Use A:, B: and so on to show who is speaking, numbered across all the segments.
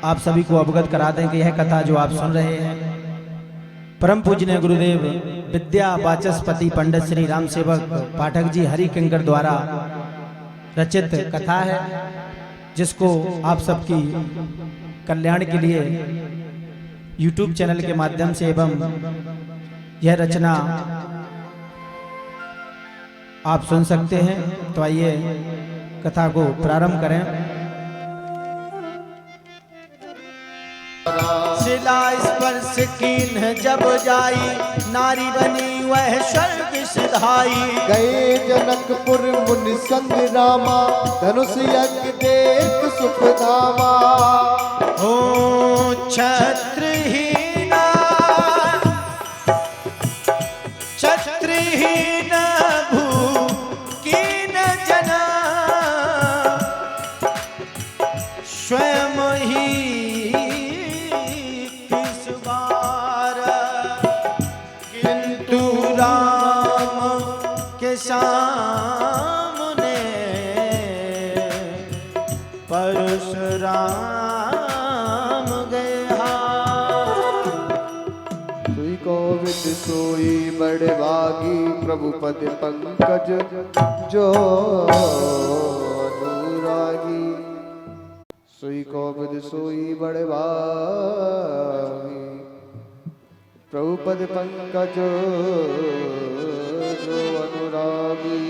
A: आप सभी को अवगत करा दें कि यह कथा जो आप सुन रहे हैं परम पूजनीय गुरुदेव विद्या वाचस्पति पंडित श्री राम सेवक पाठक जी हरि किंकर द्वारा रचित कथा है, जिसको आप सबकी कल्याण के लिए YouTube चैनल के माध्यम से एवं यह रचना आप सुन सकते हैं। तो आइए कथा को प्रारंभ करें। शिला स्पर्श कीन जब जाई, नारी बनी वह स्वर्ग सिधाई।
B: गए जनकपुर मुनि संग रामा, धनुष यज्ञ देख सुख धामा।
A: हो छत्रहीना छत्रहीन भूकीन जना, स्वयं ही किस बार किंतु राम के सामने परशुराम गया।
B: सोई कोविद सोई बड़े भागी, प्रभु पद पंकज जो अनुरागी। सोई कोविद सोई बड़े भागी, प्रभु पद पंकज जो अनुरागी।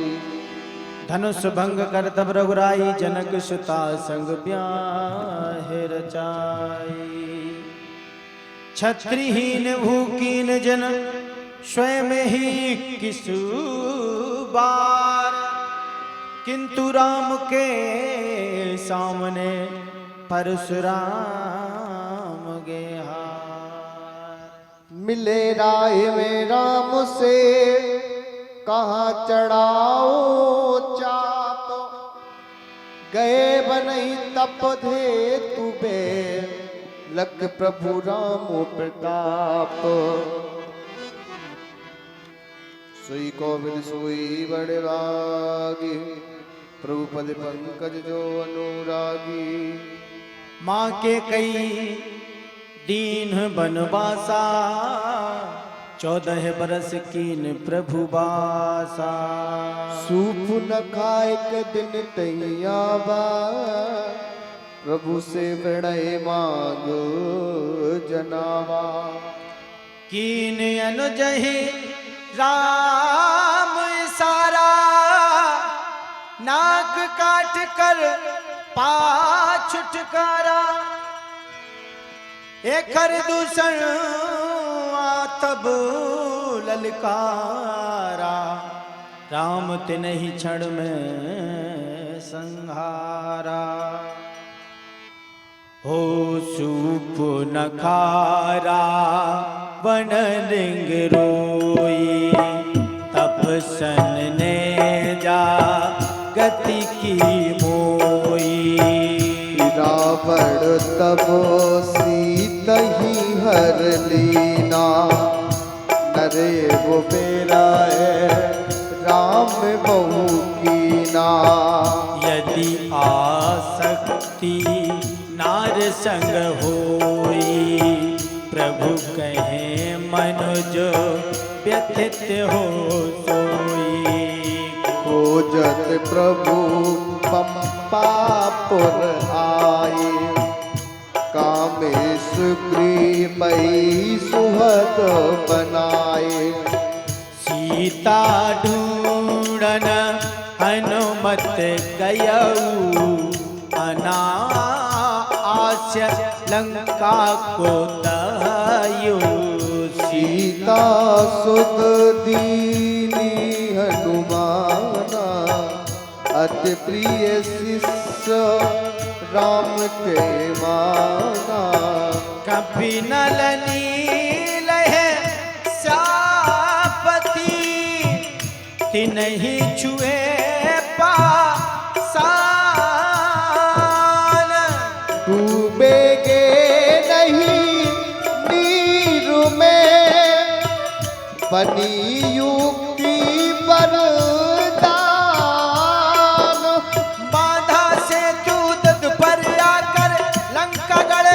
A: धनुष भंग कर तब रघुराई, जनक सुता संग ब्याह रचाई। छत्रहीन भूकीन जन, स्वयं ही किसु बार किंतु राम के सामने परशुराम गया।
B: मिले राय में राम से, कहाँ चढ़ाओ चाप। गए बनई तप धे तुबे, लख प्रभु राम प्रताप। सोई कोविद सोई बड़े भागी, प्रभु पद पंकज जो अनुरागी।
A: माँ के कई दीन बनवासा, 14 बरस कीन प्रभु बासा।
B: सूप न खाए क दिन तैयाबा, प्रभु से विणय मांग जनावा।
A: कीन अनुजहि राम सारा, नाक काट कर पा छुटकारा। एकर दूषण तब ललकारा, राम तिन्हि क्षण में संहारा। हो सूप न खारा वन लिंग रोई, तपसन ने जा गति की मोई।
B: रावण तब सीता ही हर लीना, नरे वो मेरा है राम बहु कीना।
A: यदि आसक्ति नार संग होई, प्रभु कहे मनुज व्यथित हो सोई।
B: खोजत प्रभु पंपापुर आए, कामेश ग्रीमई सुहद बनाए।
A: सीता ढूंढन हनुमत गयऊ, अनायास लंका को तहयु।
B: सीता सुत दीनी हनुमाना, अति प्रिय शिष्य राम के माना।
A: कभी नल नील है श्यापति, तिन्हि छुए पासान।
B: डूबेगे नहीं नीर में, बनी युक्ति वरदान।
A: बाधा से तू दद पर आकर लंका गढ़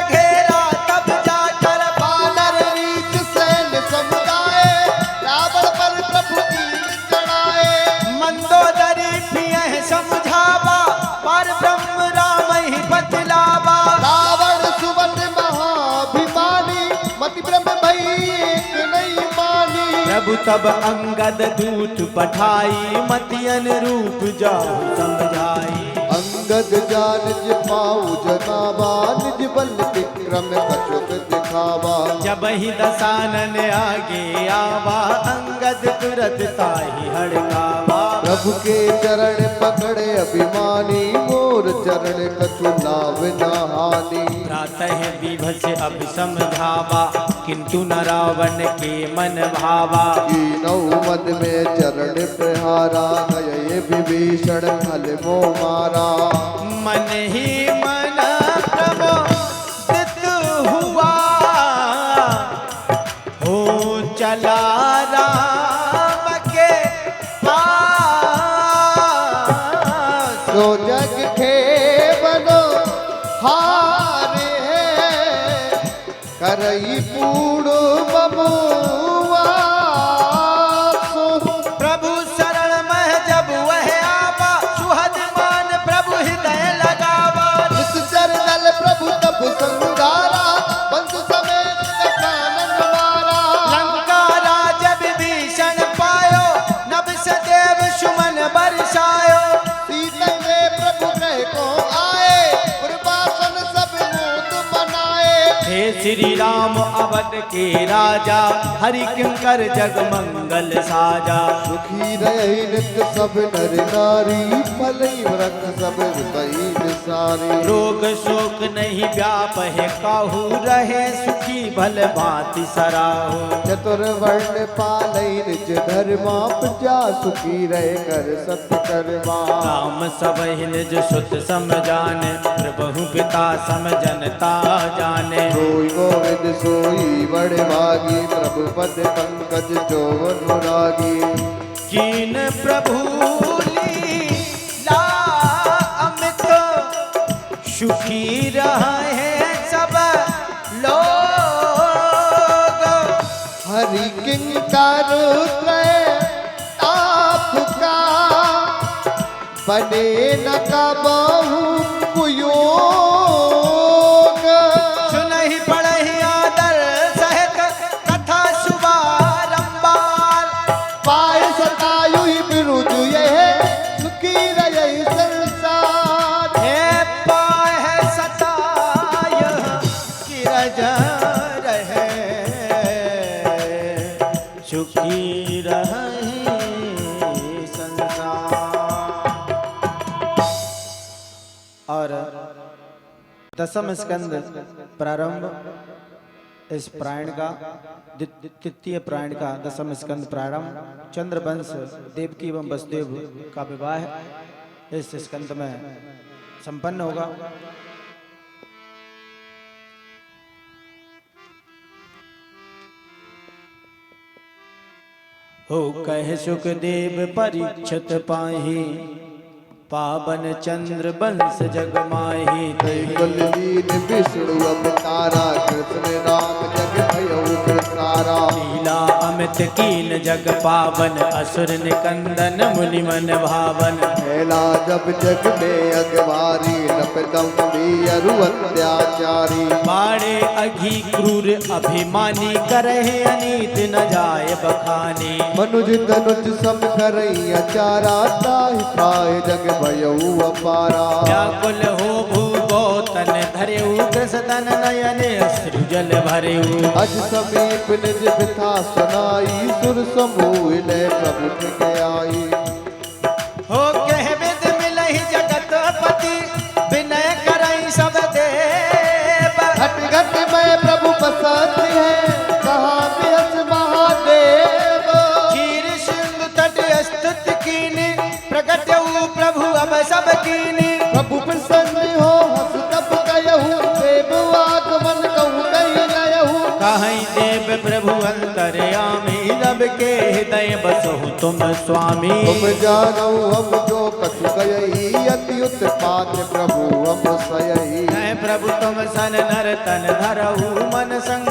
A: प्रभु तब अंगद दूत पठाई मतियन रूप जाऊ समझाई।
B: अंगद जान निज पाऊ जनावा निज बल विक्रम कछुक दिखावा।
A: जब ही दसानन आगे आवा अंगद तुरत ताहि हड़कावा।
B: प्रभु के चरण पकड़े अभिमानी मोर चरण कछु लाभ न हानि।
A: प्रातः विभस अब समझावा किंतु न रावण के मन भावा।
B: कीनऊ मद में चरण प्रहारा गए विभीषण हल मो मारा।
A: मन ही मन प्रबोधित हुआ हो चला राम के पास।
B: जो जग के बनो हारे करई पूर्ण बबुआ।
A: प्रभु शरण में जब वह आवा सुहद मान प्रभु हृदय लगावा।
B: निश्चर दल प्रभु तब संगारा बंस समेत कानन मारा।
A: लंका राज विभीषण पायो नभ सदेव सुमन बरसायो।
B: सीता में प्रभु कह को आए पुरवासन सब मोद बनाए।
A: हे श्री राम अवध के राजा हरि किंकर जग मंगल साजा।
B: सुखी रहे नित्य सब नर नारी फलई व्रत सब रुपई निसारी।
A: रोग शोक नहीं व्याप है काहू रहे सुखी भल भांति सराहू।
B: चतुर्वर्ण पालई निज धर्मा प्रजा सुखी रहे कर सत्य कर्मा।
A: काम सब निज सुत सम जाने प्रभु पिता सम जनता जाने।
B: सोई गोविंद सोई बड़े भागी प्रभु पद पंकज जो अनुरागी।
A: कीन प्रभु लीला अमित सुखी रहे सब लोग।
B: हरि किंकर आपका बने न कबहु कुयोग।
A: सुनहि पढ़हि आदर सहित कथा शुभारंभार।
B: पाय सतायु बिरुद यह सुखी रहे संसार।
A: हे पाय सताय किरज रहे सुखी रहे संसार। और दसम स्कंद प्रारंभ इस प्रायण का तृतीय प्रायण का दसम स्कंद प्रारंभ चंद्रवंश देवकी एवं वसुदेव का विवाह इस स्कंद में संपन्न होगा। हो कह सुखदेव परीक्षित पाहि पावन चंद्र वंश जग माहि।
B: कुलदीन विष्णु अवतारा कृष्ण राम जग भयउ प्रसारा।
A: लीला अमित कीन जग पावन असुर निकंदन मुनि मन भावन।
B: फैला जब जग में अगवारी नपदम अरु अत्याचारी।
A: बाड़े अघी क्रूर अभिमानी करहे अनीत न जाय बखानी।
B: मनुज तनुज सम करई अचारा ताहि पाए जग भयउ अपारा।
A: व्याकुल हो भूगो तन धरेऊ कृष्ण नयन अश्रु जल भरेऊ।
B: अज समीप निज बिथा सुनाई सुर समूह ले प्रभु के आई।
A: हो कह विद मिलहि जगत पति विनय करई सब देव।
B: घट घट में प्रभु पसंद है कहा बेस महादेव।
A: क्षीर सिंधु तट स्तुत कीनी प्रगट हूँ प्रभु अब सब कीनी।
B: प्रभु प्रसन्न हो हस तब कहूँ देव आगमन कहूँ कही नयहूँ।
A: कहीं देव प्रभु अंतर्यामी रब के हृदय बसहु तुम स्वामी।
B: तुम जानो हम जो कछु गयही अति उत्पात प्रभु हम सयही।
A: है प्रभु तुम तुम सन नर तन धरऊ मन संग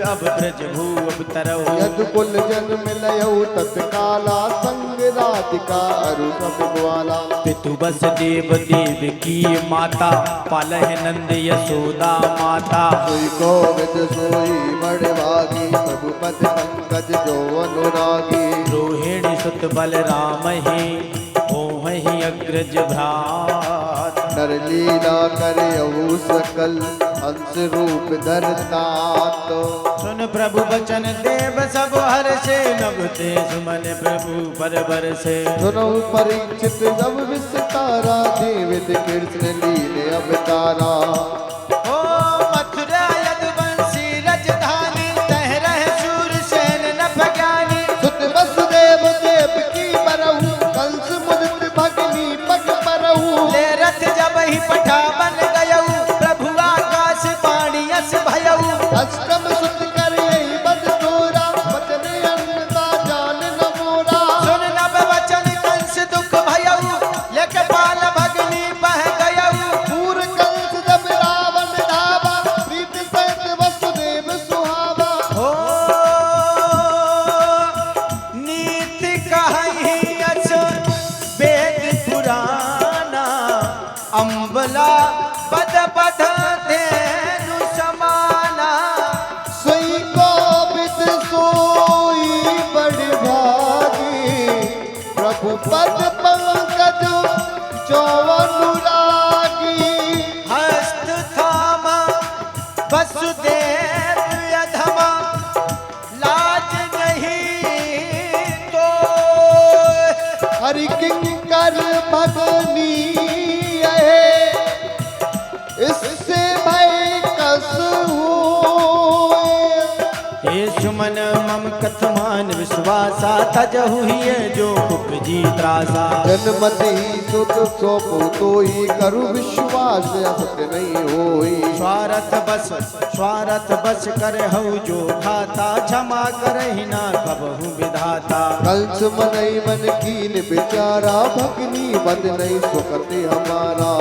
A: अब ब्रज भू अब तरऊ
B: यदु कुल जन्म लयऊ तत्काला संग राधिका अरु सब ग्वाला
A: पितु बस देव देव की माता पालह नंद यशोदा माता
B: सोई गोविंद सोई बड़भागी प्रभु पद पंकज जो अनुरागी
A: रोहिणी सुत बलराम ही ओह ही अग्रज भ्रात
B: नर लीला करयऊ सकल हंस रूप धरतात
A: सुन प्रभु बचन देव सब हर्षे नभ ते सुमन प्रभु पर बरसे
B: सुनऊ परीक्षित जब विस्तारा जीवित कृष्ण लीले अवतारा
A: ओ मथुरा यदुवंशी रजधानी तह रह शूरसेन नभ ज्ञानी
B: सुत वसुदेव देव की बरहु कंस मुदित भगनी पग परहु
A: ले रथ जब ही पठा बन गयऊ प्रभु आकाश पाणी यस भयऊ
B: अष्टम सुत कर यही बद तोरा वचन अन्नदा जान न मोरा
A: सुन नभ वचन कंस दुख भयऊ लेके पाल भगनी बह गयऊ
B: पूर कंस जब रावण धावा प्रीत सहित वसुदेव सुहावा
A: ओ नीति कहि अस वेद पुराना अम्बला पद पद धेनु समाना
B: सोई गोविंद सोई बड़ भागी प्रभु पद पंकज जो अनुरागी
A: हस्त थामा वसुदेव यधमा लाज नहीं तो
B: हरि किंकर भगनी है इससे भय कस होए
A: हे सुमन मम कथमान विश्वासा तजहु हिय जो उपजी त्रासा
B: जन्मति सुत सोपो तोई करु विश्वास असत नहीं होई
A: स्वार्थ बस कर हऊ जो खाता क्षमा करहि ना कबहु विधाता
B: कंस मनई मन कीन बेचारा भगनी बद नहीं सुकते हमारा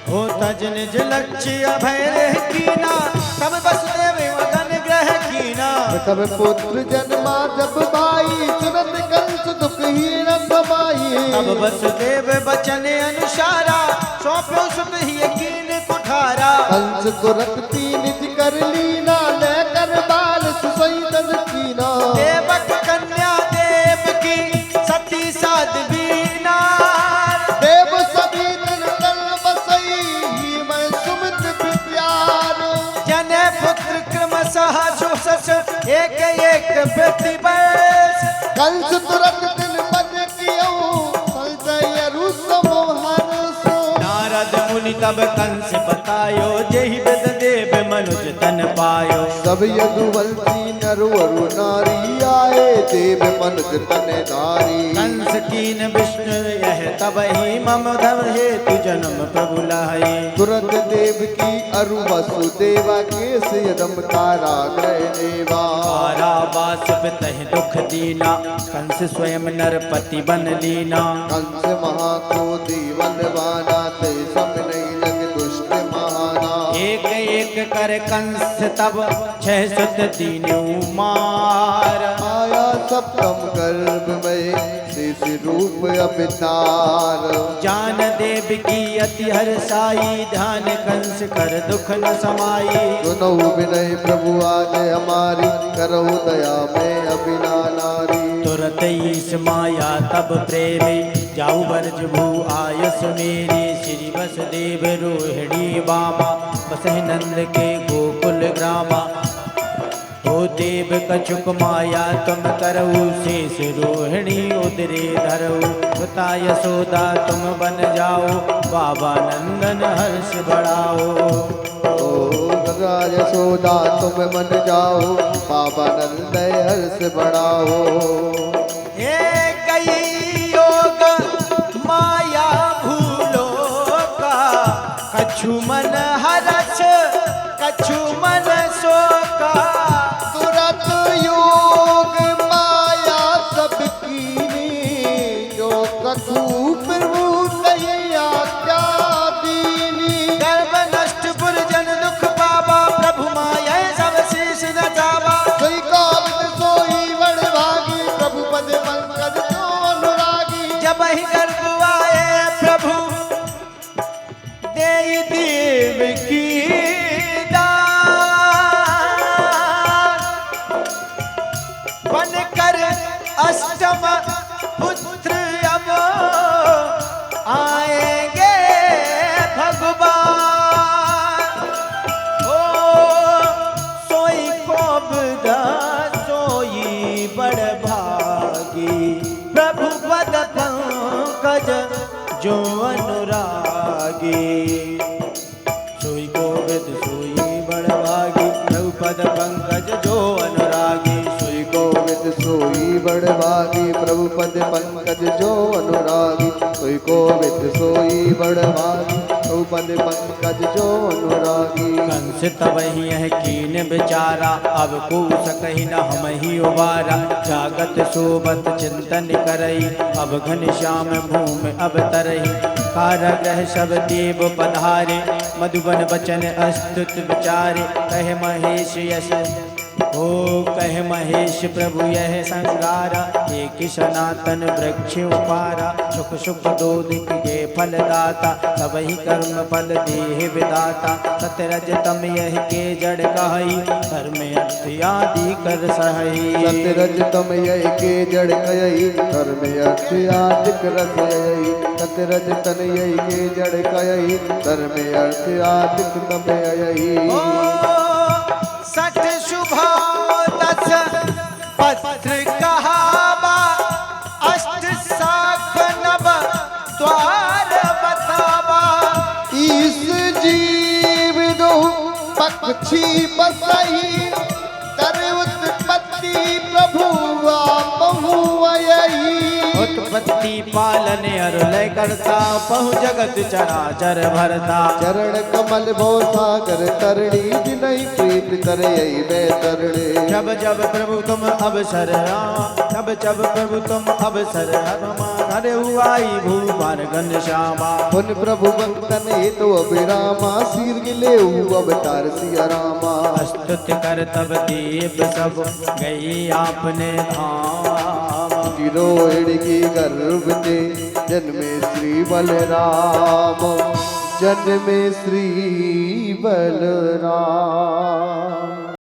A: हो तज निज लक्ष्य अभय रह कीना तब वसुदेव मगन ग्रह कीना
B: तब पुत्र जन्मा जब भाई सुनत कंस दुख ही न समाई
A: तब वसुदेव बचन अनुसारा सौंप्यो सुत ही कीन कुठारा
B: कंस तुरत निज कर लीना ले कर बाल सुसई तज कीना
A: देवक कन्या देव की सती साध्वी नार
B: देव सभी दिन तन बसई मैं सुमित प्यार
A: जने पुत्र क्रमशः सुसस एक एक प्रतिवर्ष
B: कंस तुरत दिल बन कियो संजय समोहर सो
A: नारद मुनि तब कंस बतायो जेहि विद देव मनुज तन पायो
B: सब यदुवंशी नरवरु नारी आए देव मनुज तन धारी
A: कंस कीन विष्णु यह तब ही मम धम हेतु जन्म प्रभु लाए
B: तुरंत देव की अरु वसुदेवा केस यदम तारा ग्रह देवा
A: कारावास पितहि दुख दीना कंस स्वयं नरपति बन लीना
B: कंस महाक्रोधी बलवाना ते सब नहीं लग दुष्ट महाना
A: एक एक कर कंस तब 6 सुत दीनु मार
B: आया सप्तम गर्भ में शेष रूप अवतार
A: जान देव की अति हर्षाई ध्यान कंस कर दुख न समाई
B: सुनो विनय प्रभु आज हमारी करो दया में अबिना नारी
A: तुरत ईश माया तब प्रेमी जाऊ बरज भू आयस मेरी श्री वसुदेव रोहिणी बामा बसहि नंद के गोकुल ग्रामा ओ देव कछुक माया तुम करऊ शेष रोहिणी उदरे धरऊ सुता यशोदा तुम बन जाओ बाबा नंदन हर्ष बढ़ाओ
B: राज यशोदा तुम मन जाओ बाबा नंद हर्ष बढ़ाओ
A: हे कई योग माया भूलो का कछु मन हरस कछु मन शोका
B: तुरत योग माया सब कीनी जो कछु प्रभु कहिया क्या दीनी
A: गर्भ नष्ट पुरजन
B: पद पंकज जो अनुरागी, सोई को विद सोई बड़भागी, तो पद पंकज जो अनुरागी।
A: कंस तब यह कीन बिचारा, अब कूस कही न हम ही उबारा, जागत सोबत चिंतन करई, अब घनश्याम भूमि अब तरही, कारागृह सब देव पधारे, मधुबन बचन अस्तुत विचारे, कहे महेश यश ओ कहे महेश प्रभु यह संगारा, एक सनातन वृक्ष उपारा, सुख सुख दो दिख के फलदाता, तब ही कर्म फल देह विदाता, सतरज तम यह के जड़ कहई, धर्म अर्थ आदि कर सहई।
B: सतरज तम यह के जड़ कयई, धर्म अर्थ आदि कर सहई, सतरज तन यह के जड़ कयई, धर्म अर्थ आदि तम यही।
A: सठ शुभा दस पत्र कहावा, अष्ट शाख नव द्वार बतावा,
B: ईस जीव दो पक्षी बसई, तर उत्पत्ति प्रभु आपहु अयई।
A: उत्पत्ति पालन अरुलय करता, पहु जगत चराचर भरता,
B: चरण कमल भो सागर तरणी, जिनहि प्रीत तरई मैं तरणे।
A: जब जब प्रभु तुम अवसर तब जब प्रभु तुम अवसर हरे हुआई भूपार घनश्यामा।
B: पुन प्रभु बंदन हेतु अभिरामा, सीर गिले अवतार सिया रामा।
A: स्तुति कर तब देव सब गई आपने धाम,
B: तिरोहिणी की गर्भ ते जन्मे श्री बलराम, जन्मे श्री बलराम।